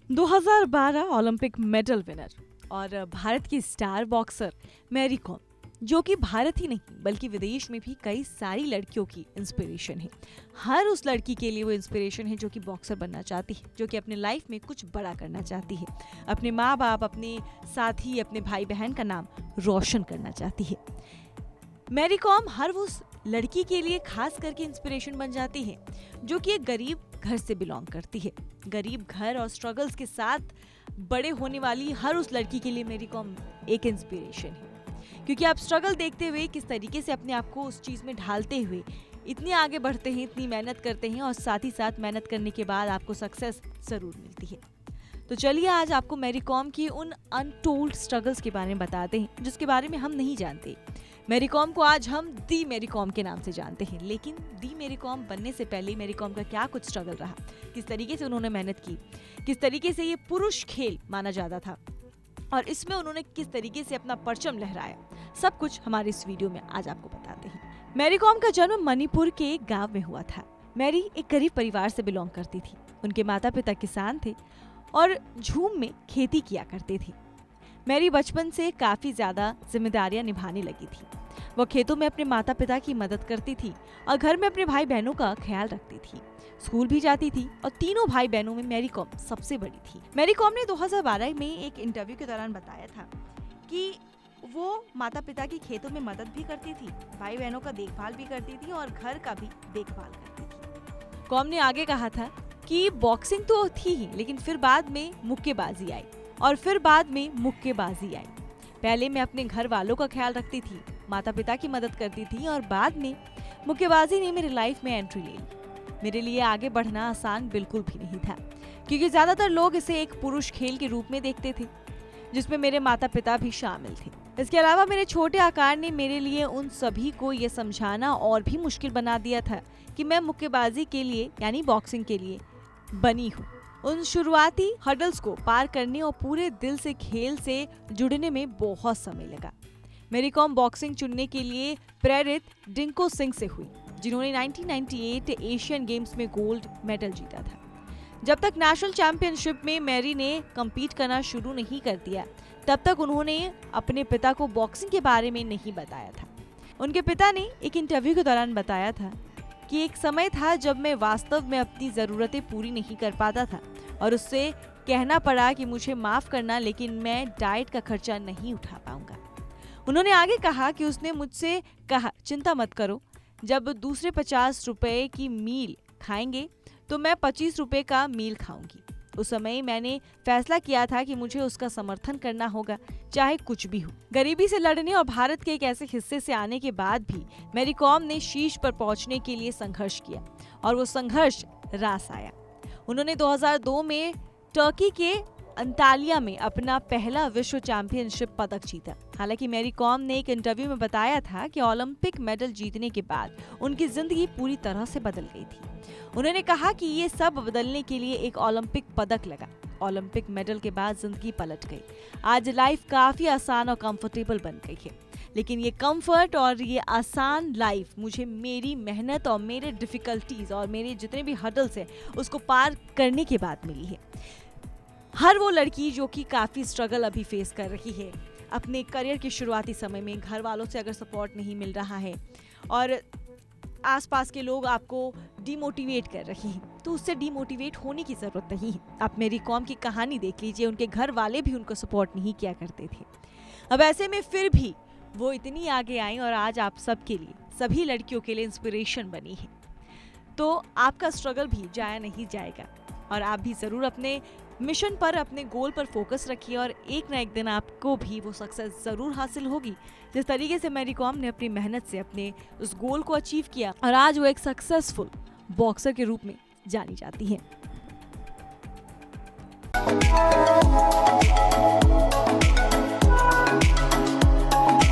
2012 Olympic medal winner और भारत की star boxer Mary com, जो कि भारत ही नहीं बल्कि विदेश में भी कई सारी लड़कियों की इंस्पिरेशन है। हर उस लड़की के लिए वो इंस्पिरेशन है जो कि बॉक्सर बनना चाहती है, जो कि अपने लाइफ में कुछ बड़ा करना चाहती है, अपने माँ बाप, अपने साथी, अपने भाई बहन का नाम रोशन करना चाहती है। मैरी कॉम हर उस लड़की के लिए खास करके इंस्पिरेशन बन जाती है जो कि एक गरीब घर से बिलोंग करती है। गरीब घर और स्ट्रगल्स के साथ बड़े होने वाली हर उस लड़की के लिए मैरी कॉम एक इंस्पिरेशन है, क्योंकि आप स्ट्रगल देखते हुए किस तरीके से अपने आप को उस चीज में ढालते हुए इतनी आगे बढ़ते हैं, इतनी मेहनत करते हैं और साथ ही साथ मेहनत करने के बाद आपको सक्सेस जरूर मिलती है। तो चलिए आज आपको मैरी कॉम की उन अनटोल्ड स्ट्रगल्स के बारे में बताते हैं जिसके बारे में हम नहीं जानते। मैरी कॉम को आज हम दी मैरी कॉम के नाम से जानते हैं, लेकिन दी मैरी कॉम बनने से पहले मैरी कॉम का क्या कुछ स्ट्रगल रहा, किस तरीके से उन्होंने मेहनत की, किस तरीके से ये पुरुष खेल माना जाता था और इसमें उन्होंने किस तरीके से अपना परचम लहराया, सब कुछ हमारे इस वीडियो में आज आपको बताते हैं। मैरी कॉम का जन्म मणिपुर के एक गाँव में हुआ था। मैरी एक गरीब परिवार से बिलोंग करती थी। उनके माता पिता किसान थे और झूम में खेती किया करते थे। मैरी बचपन से काफी ज्यादा जिम्मेदारियां निभाने लगी थी। वो खेतों में अपने माता पिता की मदद करती थी और घर में अपने भाई बहनों का ख्याल रखती थी। स्कूल भी जाती थी और तीनों भाई बहनों में मैरी कॉम सबसे बड़ी थी। मैरी कॉम ने 2012 में एक इंटरव्यू के दौरान बताया था कि वो माता पिता की खेतों में मदद भी करती थी, भाई बहनों का देखभाल भी करती थी और घर का भी देखभाल करती थी। कॉम ने आगे कहा था कि बॉक्सिंग तो थी ही, लेकिन फिर बाद में मुक्केबाजी आई और फिर बाद में मुक्केबाजी आई। पहले मैं अपने घर वालों का ख्याल रखती थी, माता पिता की मदद करती थी और बाद में मुक्केबाजी ने मेरी लाइफ में एंट्री ले ली। मेरे लिए आगे बढ़ना आसान बिल्कुल भी नहीं था, क्योंकि ज्यादातर लोग इसे एक पुरुष खेल के रूप में देखते थे, जिसमें मेरे माता पिता भी शामिल थे। इसके अलावा मेरे छोटे आकार ने मेरे लिए उन सभी को ये समझाना और भी मुश्किल बना दिया था कि मैं मुक्केबाजी के लिए यानी बॉक्सिंग के लिए बनी हूँ। उन शुरुआती हर्डल्स को पार करने और पूरे दिल से खेल से जुड़ने में बहुत समय लगा। मैरी कॉम बॉक्सिंग चुनने के लिए प्रेरित डिंको सिंह से हुई, जिन्होंने 1998 एशियन गेम्स में गोल्ड मेडल जीता था। जब तक नेशनल चैंपियनशिप में मैरी ने कम्पीट करना शुरू नहीं कर दिया, तब तक उन्होंने अपने पिता को बॉक्सिंग के बारे में नहीं बताया था। उनके पिता ने एक इंटरव्यू के दौरान बताया था कि एक समय था जब मैं वास्तव में अपनी जरूरतें पूरी नहीं कर पाता था और उससे कहना पड़ा कि मुझे माफ करना, लेकिन मैं डाइट का खर्चा नहीं उठा पाऊंगा। उन्होंने आगे कहा कि उसने मुझसे कहा, चिंता मत करो, जब दूसरे 50 रुपए की मील खाएंगे तो मैं 25 रुपए का मील खाऊंगी। उस समय मैंने फैसला किया था कि मुझे उसका समर्थन करना होगा, चाहे कुछ भी हो। गरीबी से लड़ने और भारत के एक ऐसे हिस्से से आने के बाद भी मैरी कॉम ने शीर्ष पर पहुंचने के लिए संघर्ष किया और वो संघर्ष रास आया। उन्होंने 2002 में टर्की के अंतालिया में अपना पहला विश्व चैंपियनशिप पदक जीता। हालांकि मैरी कॉम ने एक इंटरव्यू में बताया था कि ओलंपिक मेडल जीतने के बाद उनकी जिंदगी पूरी तरह से बदल गई थी। उन्होंने कहा कि ये सब बदलने के लिए एक ओलंपिक पदक लगा। ओलंपिक मेडल के बाद जिंदगी पलट गई। आज लाइफ काफी आसान और कंफर्टेबल बन गई है, लेकिन ये कंफर्ट और ये आसान लाइफ मुझे मेरी मेहनत और मेरे डिफिकल्टीज और मेरे जितने भी हर्डल्स है उसको पार करने के बाद मिली है। हर वो लड़की जो कि काफी स्ट्रगल अभी फेस कर रही है अपने करियर के शुरुआती समय में, घर वालों से अगर सपोर्ट नहीं मिल रहा है और आसपास के लोग आपको डिमोटिवेट कर रहे हैं, तो उससे डिमोटिवेट होने की जरूरत नहीं है। आप मैरी कॉम की कहानी देख लीजिए, उनके घर वाले भी उनको सपोर्ट नहीं किया करते थे। अब ऐसे में फिर भी वो इतनी आगे आई और आज आप सबके लिए, सभी लड़कियों के लिए इंस्पिरेशन बनी है। तो आपका स्ट्रगल भी जाया नहीं जाएगा और आप भी जरूर अपने मिशन पर, अपने गोल पर फोकस रखिए और एक ना एक दिन आपको भी वो सक्सेस जरूर हासिल होगी, जिस तरीके से मैरी कॉम ने अपनी मेहनत से अपने उस गोल को अचीव किया और आज वो एक सक्सेसफुल बॉक्सर के रूप में जानी जाती है।